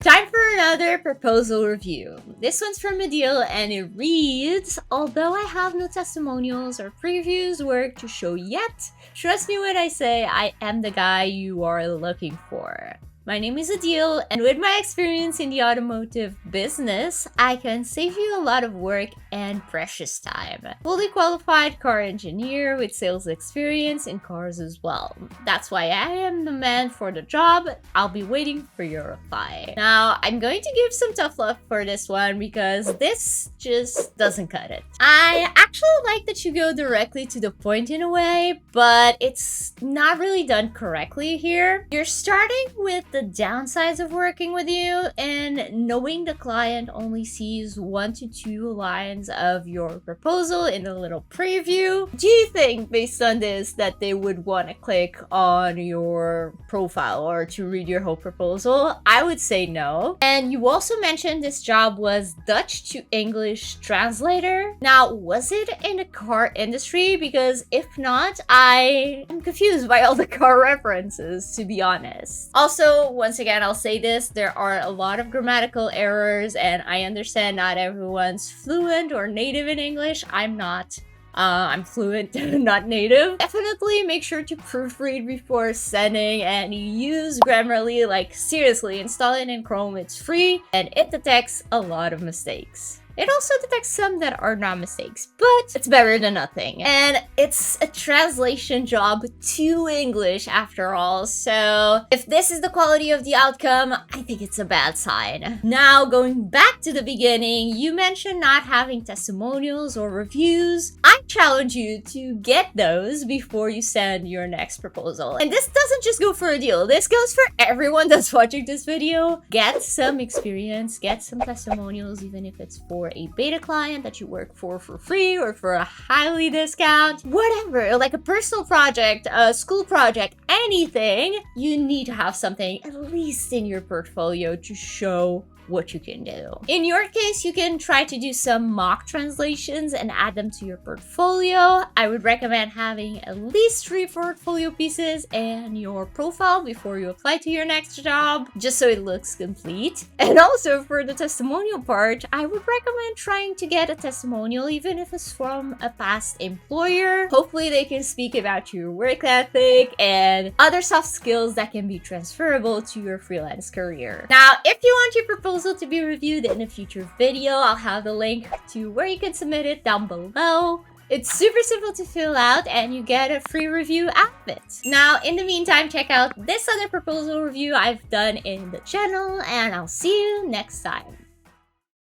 Time for another proposal review. This one's from Adil and it reads, although I have no testimonials or previews work to show yet, trust me when I say I am the guy you are looking for. My name is Adil, and with my experience in the automotive business, I can save you a lot of work and precious time. Fully qualified car engineer with sales experience in cars as well. That's why I am the man for the job. I'll be waiting for your reply. Now, I'm going to give some tough love for this one because this just doesn't cut it. I actually like that you go directly to the point in a way, but it's not really done correctly here. You're starting with the downsides of working with you and knowing the client only sees 1 to 2 lines of your proposal in a little preview. Do you think based on this that they would want to click on your profile or to read your whole proposal? I would say no. And you also mentioned this job was Dutch to English translator. Now, was it in the car industry? Because if not, I am confused by all the car references, to be honest. Also, once again, I'll say this, there are a lot of grammatical errors and I understand not everyone's fluent or native in English. I'm not. I'm fluent, not native. Definitely make sure to proofread before sending and use Grammarly. Like seriously, install it in Chrome, it's free and it detects a lot of mistakes. It also detects some that are not mistakes, but it's better than nothing. And it's a translation job to English after all, so if this is the quality of the outcome, I think it's a bad sign. Now, going back to the beginning, you mentioned not having testimonials or reviews. I challenge you to get those before you send your next proposal. And this doesn't just go for a deal, this goes for everyone that's watching this video. Get some experience, get some testimonials, even if it's for a beta client that you work for free or for a highly discount, whatever, like a personal project, a school project, anything, you need to have something at least in your portfolio to show what you can do. In your case, you can try to do some mock translations and add them to your portfolio. I would recommend having at least 3 portfolio pieces and your profile before you apply to your next job, just so it looks complete. And also for the testimonial part, I would recommend trying to get a testimonial, even if it's from a past employer. Hopefully they can speak about your work ethic and other soft skills that can be transferable to your freelance career. Now, if you want your proposal to be reviewed in a future video, I'll have the link to where you can submit it down below. It's super simple to fill out and you get a free review out of it. Now, in the meantime, check out this other proposal review I've done in the channel and I'll see you next time.